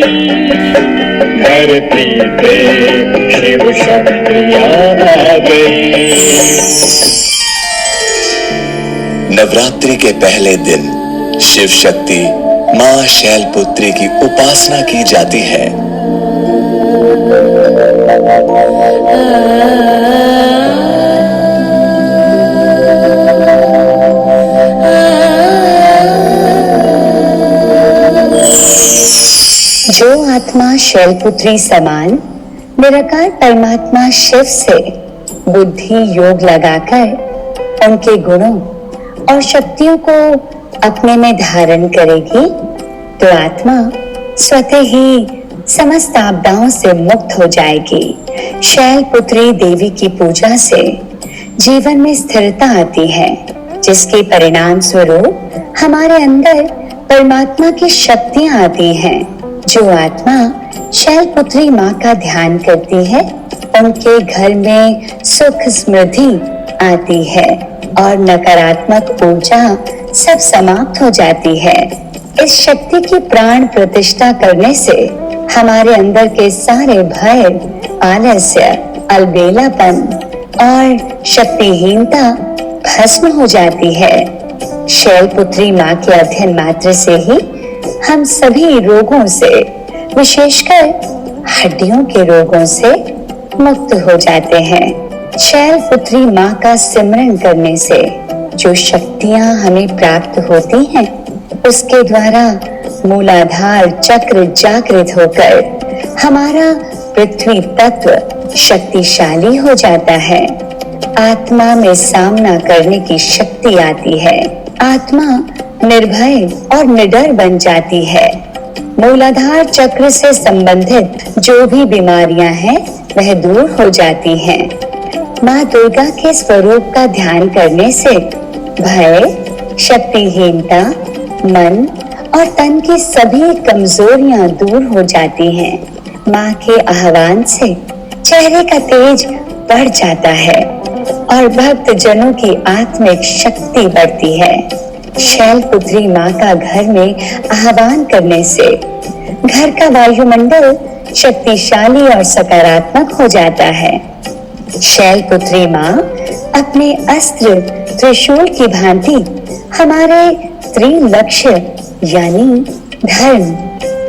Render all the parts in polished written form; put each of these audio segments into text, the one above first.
धरती पे शिव शक्तियाँ आ गई। नवरात्रि के पहले दिन शिव शक्ति मां शैलपुत्री की उपासना की जाती है। जो आत्मा शैलपुत्री समान निराकार परमात्मा शिव से बुद्धि योग लगाकर उनके गुणों और शक्तियों को अपने में धारण करेगी तो आत्मा स्वतः ही समस्त आपदाओं से मुक्त हो जाएगी। शैलपुत्री देवी की पूजा से जीवन में स्थिरता आती है, जिसके परिणाम स्वरूप हमारे अंदर परमात्मा की शक्तियां आती हैं। जो आत्मा शैलपुत्री माँ का ध्यान करती है उनके घर में सुख समृद्धि आती है और नकारात्मक ऊर्जा सब समाप्त हो जाती है। इस शक्ति की प्राण प्रतिष्ठा करने से हमारे अंदर के सारे भय, आलस्य, अलबेलापन और शक्तिहीनता भस्म हो जाती है। शैलपुत्री माँ के अध्ययन मात्र से ही हम सभी रोगों से, विशेषकर हड्डियों के रोगों से मुक्त हो जाते हैं। शैलपुत्री माँ का सिमरन करने से जो शक्तियाँ हमें प्राप्त होती हैं, उसके द्वारा मूलाधार चक्र जागृत होकर हमारा पृथ्वी तत्व शक्तिशाली हो जाता है। आत्मा में सामना करने की शक्ति आती है। आत्मा निर्भय और निडर बन जाती है। मूलाधार चक्र से संबंधित जो भी बीमारियां हैं वह दूर हो जाती हैं। माँ दुर्गा के स्वरूप का ध्यान करने से भय, शक्तिहीनता, मन और तन की सभी कमजोरियां दूर हो जाती हैं। माँ के आह्वान से चेहरे का तेज बढ़ जाता है और भक्त जनों की आत्मिक शक्ति बढ़ती है। शैलपुत्री माँ का घर में आह्वान करने से घर का वायुमंडल शक्तिशाली और सकारात्मक हो जाता है। शैलपुत्री माँ अपने अस्त्र त्रिशूल की भांति हमारे त्रिलक्ष्य यानी धर्म,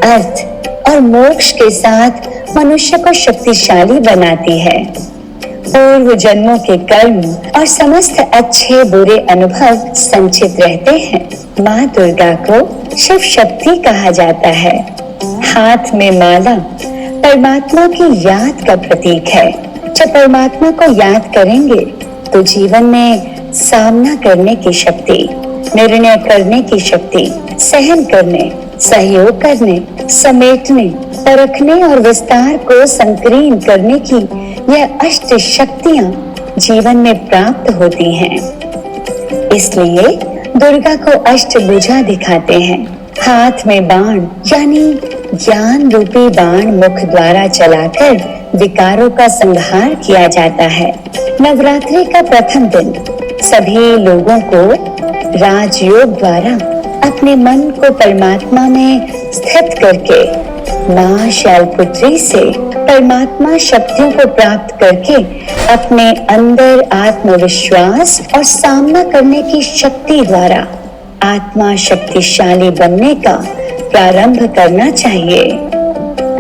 अर्थ और मोक्ष के साथ मनुष्य को शक्तिशाली बनाती है। पूर्व जन्मों के कर्म और समस्त अच्छे बुरे अनुभव संचित रहते हैं। माँ दुर्गा को शिव शक्ति कहा जाता है। हाथ में माला परमात्मा की याद का प्रतीक है। जब परमात्मा को याद करेंगे तो जीवन में सामना करने की शक्ति, निर्णय करने की शक्ति, सहन करने, सहयोग करने, समेटने, परखने और विस्तार को संकीर्ण करने की यह अष्ट शक्तियां जीवन में प्राप्त होती हैं। इसलिए दुर्गा को अष्टभुजा दिखाते हैं। हाथ में बाण यानी ज्ञान रूपी बाण मुख द्वारा चलाकर विकारों का संहार किया जाता है। नवरात्रि का प्रथम दिन सभी लोगों को राजयोग द्वारा अपने मन को परमात्मा में स्थित करके माँ शैलपुत्री से परमात्मा शक्तियों को प्राप्त करके अपने अंदर आत्मविश्वास और सामना करने की शक्ति द्वारा आत्मा शक्तिशाली बनने का प्रारंभ करना चाहिए।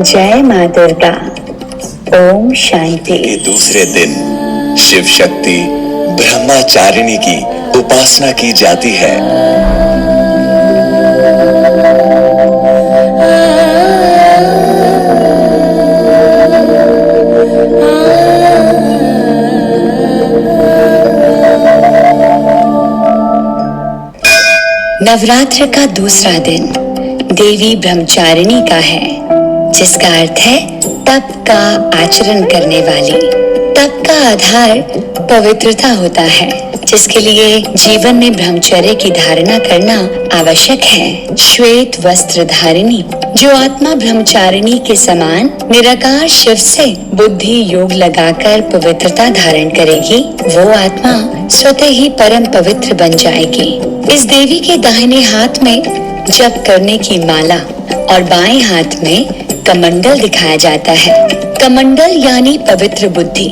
जय माँ दुर्गा। ओम शांति। दूसरे दिन शिव शक्ति ब्रह्मचारिणी की उपासना की जाती है। नवरात्र का दूसरा दिन देवी ब्रह्मचारिणी का है, जिसका अर्थ है तप का आचरण करने वाली। तप का आधार पवित्रता होता है, जिसके लिए जीवन में ब्रह्मचर्य की धारणा करना आवश्यक है। श्वेत वस्त्र धारिणी जो आत्मा ब्रह्मचारिणी के समान निराकार शिव से बुद्धि योग लगाकर पवित्रता धारण करेगी, वो आत्मा स्वतः ही परम पवित्र बन जाएगी। इस देवी के दाहिने हाथ में जप करने की माला और बाएं हाथ में कमंडल दिखाया जाता है। कमंडल यानी पवित्र बुद्धि,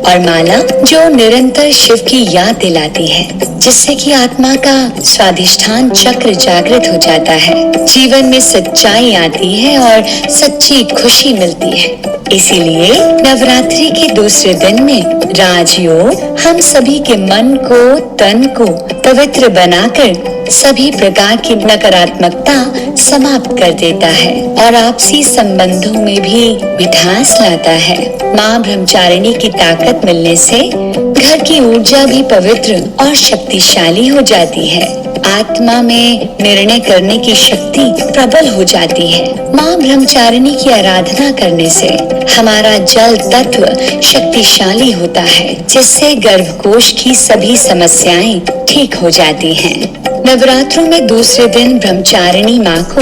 और माला जो निरंतर शिव की याद दिलाती है, जिससे कि आत्मा का स्वाधिष्ठान चक्र जागृत हो जाता है। जीवन में सच्चाई आती है और सच्ची खुशी मिलती है। इसीलिए नवरात्रि के दूसरे दिन में राजयोग हम सभी के मन को, तन को पवित्र बनाकर सभी प्रकार की नकारात्मकता समाप्त कर देता है और आपसी संबंधों में भी मिठास लाता है। माँ ब्रह्मचारिणी की ताकत मिलने से घर की ऊर्जा भी पवित्र और शक्तिशाली हो जाती है। आत्मा में निर्णय करने की शक्ति प्रबल हो जाती है। माँ ब्रह्मचारिणी की आराधना करने से हमारा जल तत्व शक्तिशाली होता है, जिससे गर्भकोश की सभी समस्याएं ठीक हो जाती हैं। नवरात्रों में दूसरे दिन ब्रह्मचारिणी माँ को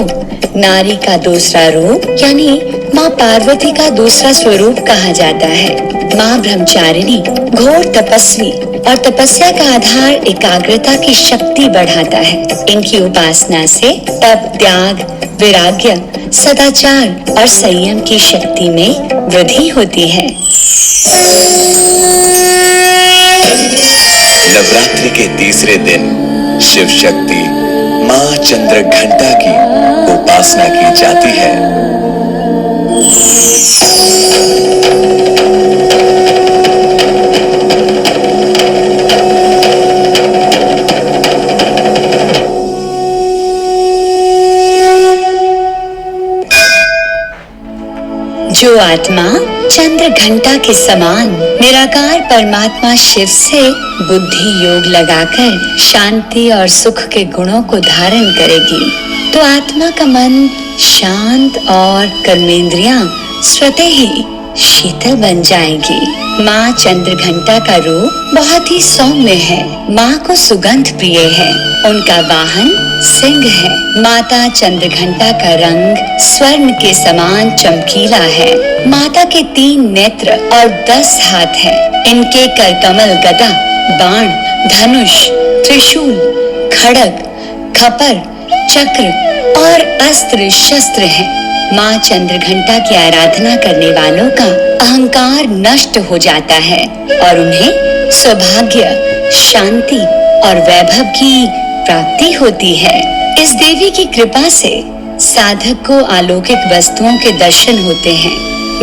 नारी का दूसरा रूप यानी माँ पार्वती का दूसरा स्वरूप कहा जाता है। माँ ब्रह्मचारिणी घोर तपस्वी और तपस्या का आधार एकाग्रता की शक्ति बढ़ाता है। इनकी उपासना से तप, त्याग, वैराग्य, सदाचार और संयम की शक्ति में वृद्धि होती है। नवरात्रि के तीसरे दिन शिव शक्ति माँ चंद्रघंटा की उपासना की जाती है। जो आत्मा चंद्र घंटा के समान निराकार परमात्मा शिव से बुद्धि योग लगाकर शांति और सुख के गुणों को धारण करेगी, तो आत्मा का मन शांत और कर्मेंद्रियां स्वतः ही शीतल बन जाएगी। माँ चंद्र घंटा का रूप बहुत ही सौम्य है। माँ को सुगंध प्रिय है। उनका वाहन सिंह है। माता चंद्र घंटा का रंग स्वर्ण के समान चमकीला है। माता के 3 नेत्र और 10 हाथ हैं। इनके करकमल गदा, बाण, धनुष, त्रिशूल, खड़ग, खपर, चक्र और अस्त्र शस्त्र हैं। माँ चंद्रघंटा की आराधना करने वालों का अहंकार नष्ट हो जाता है और उन्हें सौभाग्य, शांति और वैभव की प्राप्ति होती है। इस देवी की कृपा से साधक को अलौकिक वस्तुओं के दर्शन होते हैं,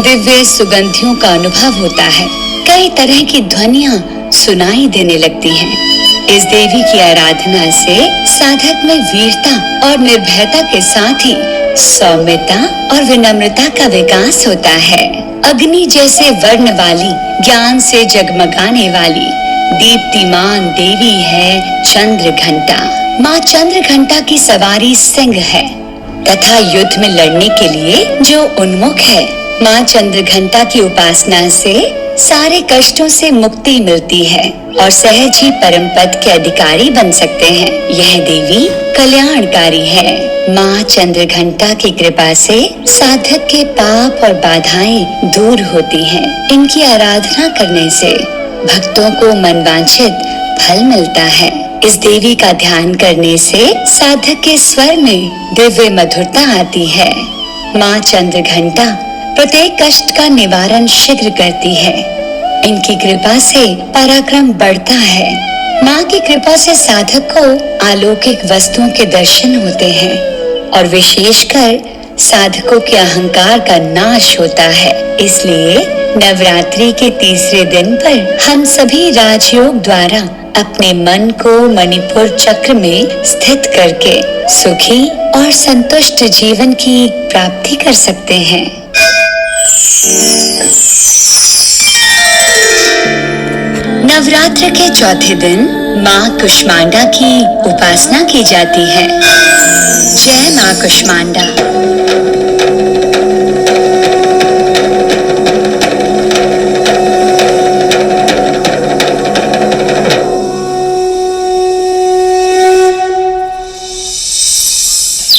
दिव्य सुगंधियों का अनुभव होता है, कई तरह की ध्वनियां सुनाई देने लगती हैं। इस देवी की आराधना से साधक में वीरता और निर्भयता के साथ ही सौम्यता और विनम्रता का विकास होता है। अग्नि जैसे वर्ण वाली, ज्ञान से जगमगाने वाली दीप्तिमान देवी है चंद्र घंटा। माँ चंद्र घंटा की सवारी सिंह है तथा युद्ध में लड़ने के लिए जो उन्मुख है। माँ चंद्र घंटा की उपासना से सारे कष्टों से मुक्ति मिलती है और सहज ही परम पद के अधिकारी बन सकते हैं। यह देवी कल्याणकारी है। माँ चंद्र घंटा की कृपा से साधक के पाप और बाधाएं दूर होती हैं। इनकी आराधना करने से भक्तों को मनवांछित फल मिलता है। इस देवी का ध्यान करने से साधक के स्वर में दिव्य मधुरता आती है। माँ चंद्र घंटा प्रत्येक कष्ट का निवारण शीघ्र करती है। इनकी कृपा से पराक्रम बढ़ता है। माँ की कृपा से साधक को अलौकिक वस्तुओं के दर्शन होते हैं और विशेषकर साधकों के अहंकार का नाश होता है। इसलिए नवरात्रि के तीसरे दिन पर हम सभी राजयोग द्वारा अपने मन को मणिपुर चक्र में स्थित करके सुखी और संतुष्ट जीवन की प्राप्ति कर सकते हैं। नवरात्र के चौथे दिन माँ कुष्मांडा की उपासना की जाती है। जय माँ कुष्मांडा।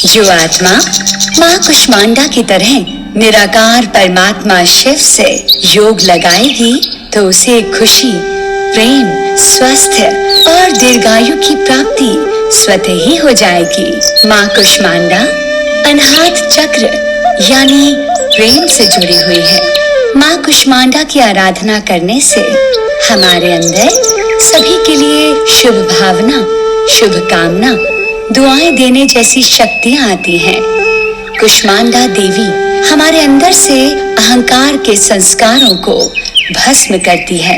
जो आत्मा माँ कुष्मांडा की तरह निराकार परमात्मा शिव से योग लगाएगी तो उसे खुशी, प्रेम, स्वास्थ्य और दीर्घायु की प्राप्ति स्वतः ही हो जाएगी। माँ कुष्मांडा अनाहत चक्र यानी प्रेम से जुड़ी हुई है। माँ कुष्मांडा की आराधना करने से हमारे अंदर सभी के लिए शुभ भावना, शुभ कामना, दुआएं देने जैसी शक्तियाँ आती हैं। कुष्मांडा देवी हमारे अंदर से अहंकार के संस्कारों को भस्म करती है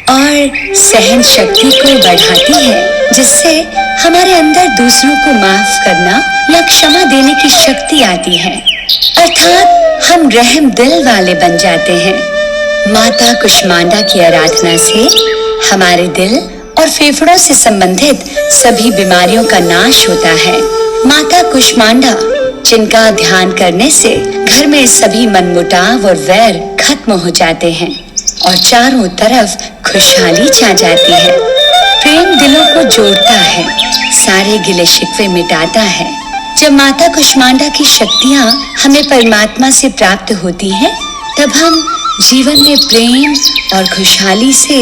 और सहन शक्ति को बढ़ाती है, जिससे हमारे अंदर दूसरों को माफ करना या क्षमा देने की शक्ति आती है, अर्थात हम रहम दिल वाले बन जाते हैं। माता कुष्मांडा की आराधना से हमारे दिल और फेफड़ों से संबंधित सभी बीमारियों का नाश होता है। माता कुष्मांडा जिनका ध्यान करने से घर में सभी मनमुटाव और वैर खत्म हो जाते हैं और चारों तरफ खुशहाली छा जाती है। प्रेम दिलों को जोड़ता है, सारे गिले शिकवे मिटाता है। जब माता कुष्मांडा की शक्तियाँ हमें परमात्मा से प्राप्त होती हैं, तब हम जीवन में प्रेम और खुशहाली से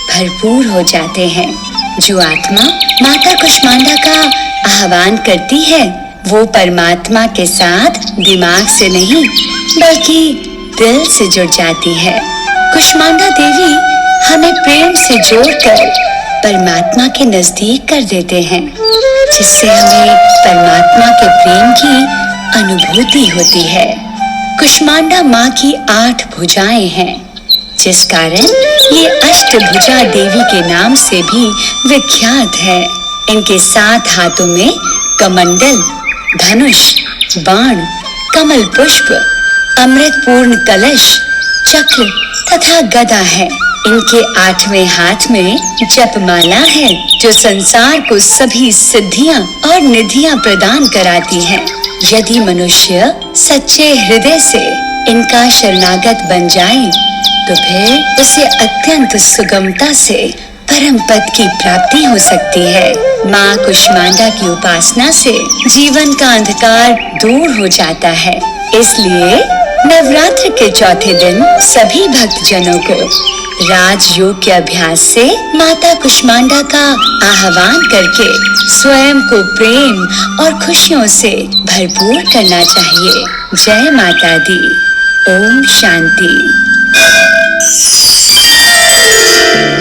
भरपूर हो जाते हैं। जो आत्मा माता कुष्मांडा का आह्वान करती है, वो परमात्मा के साथ दिमाग से नहीं बल्कि दिल से जुड़ जाती है। कुष्मांडा देवी हमें प्रेम से जोड़कर परमात्मा के नजदीक कर देते हैं, जिससे हमें परमात्मा के प्रेम की अनुभूति होती है। कुष्मांडा माँ की 8 भुजाएं हैं, जिस कारण ये अष्टभुजा देवी के नाम से भी विख्यात है। इनके 7 हाथों में कमंडल, धनुष, बाण, कमल पुष्प, अमृतपूर्ण कलश, चक्र तथा गदा है। इनके 8वें हाथ में जपमाला है, जो संसार को सभी सिद्धियां और निधियां प्रदान कराती है। यदि मनुष्य सच्चे हृदय से इनका शरणागत बन जाए, तो फिर उसे अत्यंत सुगमता से परम पद की प्राप्ति हो सकती है। माँ कुष्मांडा की उपासना से जीवन का अंधकार दूर हो जाता है। इसलिए नवरात्र के चौथे दिन सभी भक्तजनों को राजयोग के अभ्यास से माता कुष्मांडा का आह्वान करके स्वयं को प्रेम और खुशियों से भरपूर करना चाहिए। जय माता दी। ओम शांति।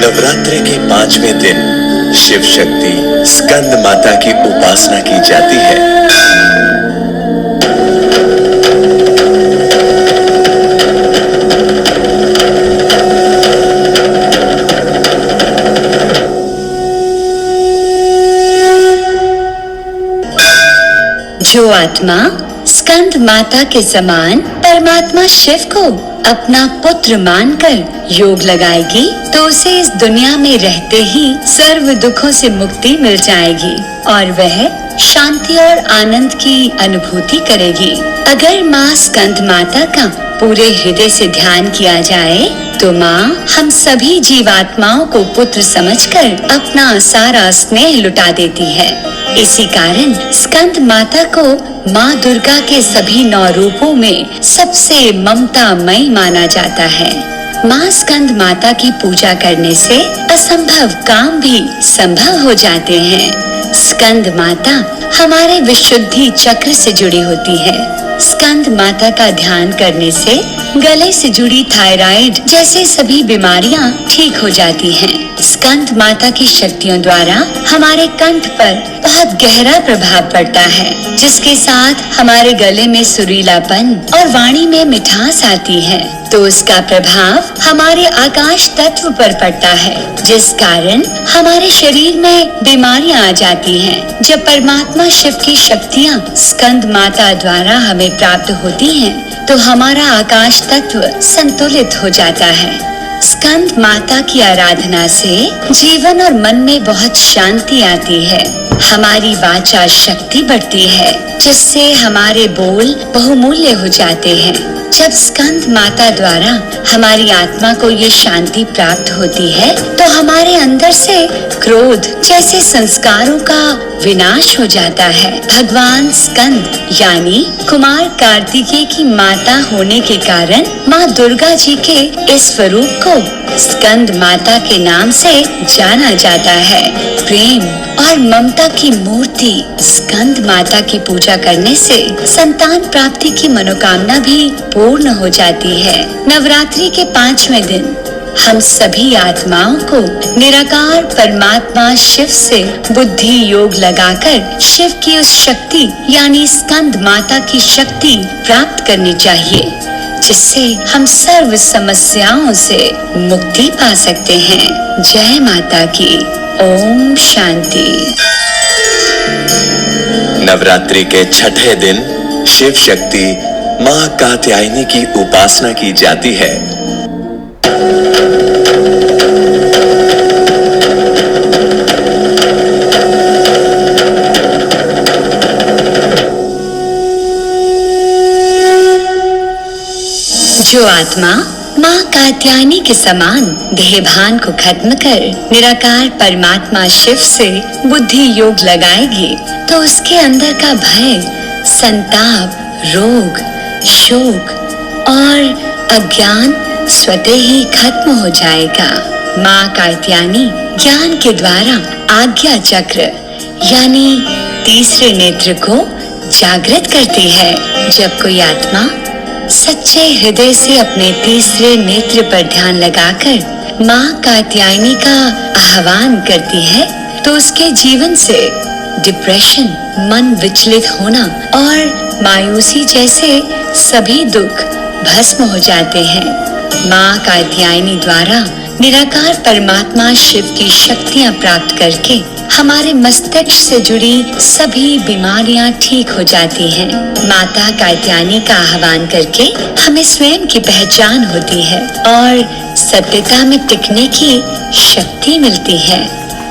नवरात्रि के 5वें दिन शिव शक्ति स्कंद माता की उपासना की जाती है। जो आत्मा स्कंद माता के समान परमात्मा शिव को अपना पुत्र मानकर योग लगाएगी, तो उसे इस दुनिया में रहते ही सर्व दुखों से मुक्ति मिल जाएगी और वह शांति और आनंद की अनुभूति करेगी। अगर माँ स्कंद माता का पूरे हृदय से ध्यान किया जाए, तो माँ हम सभी जीवात्माओं को पुत्र समझकर अपना सारा स्नेह लुटा देती है। इसी कारण स्कंद माता को माँ दुर्गा के सभी 9 रूपों में सबसे ममतामयी माना जाता है। माँ स्कंद माता की पूजा करने से असंभव काम भी संभव हो जाते हैं। स्कंद माता हमारे विशुद्धि चक्र से जुड़ी होती है। स्कंद माता का ध्यान करने से गले से जुड़ी थायराइड जैसे सभी बीमारियां ठीक हो जाती हैं। स्कंद माता की शक्तियों द्वारा हमारे कंठ पर बहुत गहरा प्रभाव पड़ता है, जिसके साथ हमारे गले में सुरीलापन और वाणी में मिठास आती है। तो उसका प्रभाव हमारे आकाश तत्व पर पड़ता है, जिस कारण हमारे शरीर में बीमारियां आ जाती हैं। जब परमात्मा शिव की शक्तियां स्कंद माता द्वारा हमें प्राप्त होती हैं, तो हमारा आकाश तत्व संतुलित हो जाता है। स्कंद माता की आराधना से जीवन और मन में बहुत शांति आती है। हमारी वाचा शक्ति बढ़ती है, जिससे हमारे बोल बहुमूल्य हो जाते हैं। जब स्कंद माता द्वारा हमारी आत्मा को ये शांति प्राप्त होती है, तो हमारे अंदर से क्रोध जैसे संस्कारों का विनाश हो जाता है। भगवान स्कंद यानी कुमार कार्तिकेय की माता होने के कारण माँ दुर्गा जी के इस स्वरूप को स्कंद माता के नाम से जाना जाता है। प्रेम और ममता की मूर्ति स्कंद माता की पूजा करने से संतान प्राप्ति की मनोकामना भी पूर्ण हो जाती है। नवरात्रि के 5वें दिन हम सभी आत्माओं को निराकार परमात्मा शिव से बुद्धि योग लगाकर शिव की उस शक्ति यानी स्कंद माता की शक्ति प्राप्त करनी चाहिए, जिससे हम सर्व समस्याओं से मुक्ति पा सकते हैं। जय माता की। ओम शांति। नवरात्रि के छठे दिन शिव शक्ति मां कात्यायनी की उपासना की जाती है। जो आत्मा माँ कात्यायनी के समान देहभान को खत्म कर निराकार परमात्मा शिव से बुद्धि योग लगाएगी, तो उसके अंदर का भय, संताप, रोग, शोक और अज्ञान स्वतः ही खत्म हो जाएगा। माँ कात्यायनी ज्ञान के द्वारा आज्ञा चक्र यानी तीसरे नेत्र को जागृत करती है। जब कोई आत्मा सच्चे हृदय से अपने तीसरे नेत्र पर ध्यान लगाकर माँ कात्यायनी का आह्वान करती है, तो उसके जीवन से डिप्रेशन, मन विचलित होना और मायूसी जैसे सभी दुख भस्म हो जाते हैं। माँ कात्यायनी द्वारा निराकार परमात्मा शिव की शक्तियाँ प्राप्त करके हमारे मस्तिष्क से जुड़ी सभी बीमारियां ठीक हो जाती हैं। माता कात्यायनी का आह्वान करके हमें स्वयं की पहचान होती है और सत्यता में टिकने की शक्ति मिलती है।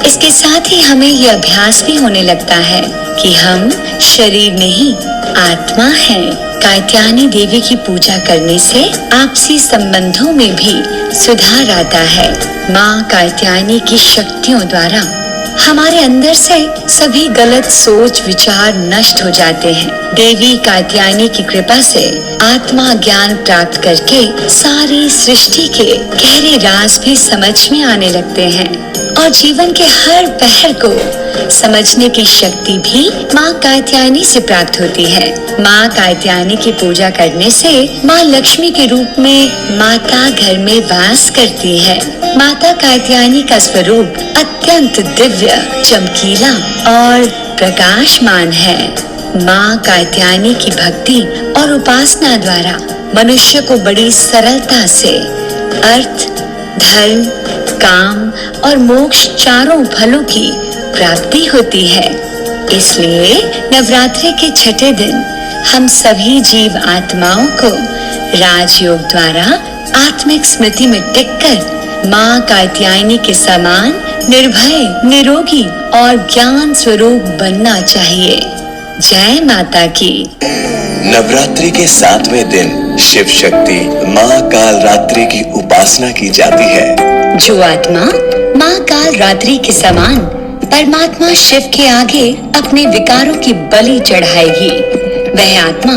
इसके साथ ही हमें यह अभ्यास भी होने लगता है कि हम शरीर नहीं आत्मा हैं। कात्यायनी देवी की पूजा करने से आपसी संबंधों में भी सुधार आता है। माँ कात्यायनी की शक्तियों द्वारा हमारे अंदर से सभी गलत सोच विचार नष्ट हो जाते हैं। देवी कात्यायनी की कृपा से आत्मा ज्ञान प्राप्त करके सारी सृष्टि के गहरे राज भी समझ में आने लगते हैं और जीवन के हर पहर को समझने की शक्ति भी माँ कात्यायनी से प्राप्त होती है। माँ कात्यायनी की पूजा करने से माँ लक्ष्मी के रूप में माता घर में वास करती है। माता कात्यायनी का स्वरूप अत्यंत दिव्य, चमकीला और प्रकाशमान है। माँ कात्यायनी की भक्ति और उपासना द्वारा मनुष्य को बड़ी सरलता से अर्थ, धर्म, काम और मोक्ष चारों फलों की प्राप्ति होती है। इसलिए नवरात्रि के छठे दिन हम सभी जीव आत्माओं को राजयोग द्वारा आत्मिक स्मृति में टिककर माँ कात्यायनी के समान निर्भय, निरोगी और ज्ञान स्वरूप बनना चाहिए। जय माता की। नवरात्रि के 7वें दिन शिव शक्ति मां काल रात्रि की उपासना की जाती है। जो आत्मा माँ काल रात्रि के समान परमात्मा शिव के आगे अपने विकारों की बलि चढ़ाएगी, वह आत्मा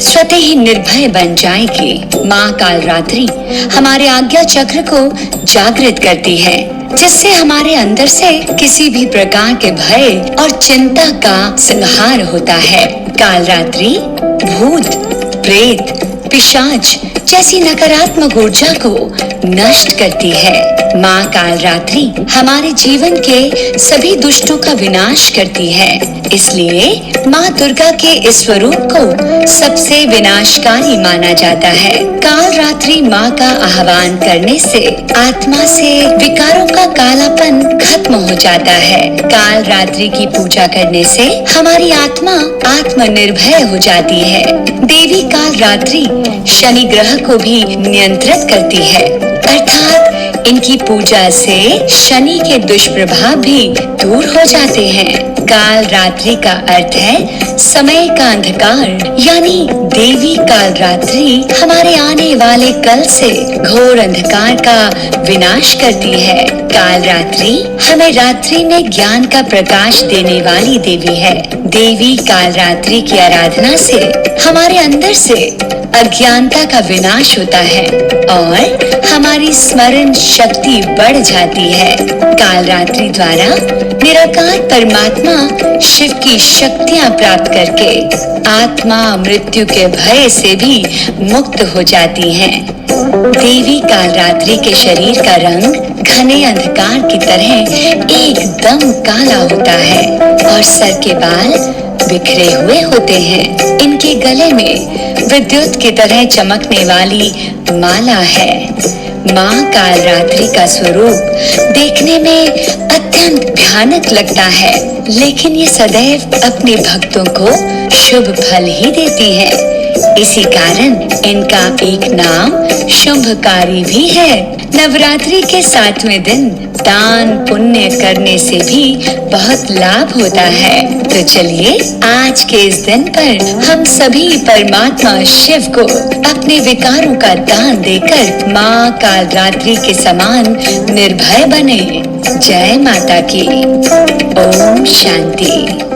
स्वतः ही निर्भय बन जाएगी। माँ काल रात्रि हमारे आज्ञा चक्र को जागृत करती है, जिससे हमारे अंदर से किसी भी प्रकार के भय और चिंता का संहार होता है। काल रात्रि भूत, प्रेत, पिशाच जैसी नकारात्मक ऊर्जा को नष्ट करती है। माँ काल रात्रि हमारे जीवन के सभी दुष्टों का विनाश करती है। इसलिए माँ दुर्गा के इस स्वरूप को सबसे विनाशकारी माना जाता है। काल रात्रि माँ का आह्वान करने से आत्मा से विकारों का कालापन खत्म हो जाता है। काल रात्रि की पूजा करने से हमारी आत्मा आत्मनिर्भय हो जाती है। देवी काल रात्रि शनि ग्रह को भी नियंत्रित करती है, अर्थात इनकी पूजा से शनि के दुष्प्रभाव भी दूर हो जाते हैं। काल रात्रि का अर्थ है समय का अंधकार यानी देवी काल रात्रि हमारे आने वाले कल से घोर अंधकार का विनाश करती है। काल रात्रि हमें रात्रि में ज्ञान का प्रकाश देने वाली देवी है। देवी काल रात्रि की आराधना से हमारे अंदर से अज्ञानता का विनाश होता है और हमारी स्मरण शक्ति बढ़ जाती है। काल रात्रि द्वारा निराकार परमात्मा शिव की शक्तियां प्राप्त करके आत्मा मृत्यु के भय से भी मुक्त हो जाती है। देवी काल रात्रि के शरीर का रंग घने अंधकार की तरह एकदम काला होता है और सर के बाल बिखरे हुए होते हैं। इनके गले में विद्युत की तरह चमकने वाली माला है। माँ काल रात्रि का स्वरूप देखने में अत्यंत भयानक लगता है, लेकिन ये सदैव अपने भक्तों को शुभ फल ही देती है। इसी कारण इनका एक नाम शुभकारी भी है। नवरात्रि के 7वें दिन दान पुण्य करने से भी बहुत लाभ होता है। तो चलिए आज के इस दिन पर हम सभी परमात्मा शिव को अपने विकारों का दान देकर माँ काल रात्रि के समान निर्भय बने। जय माता की। ओम शांति।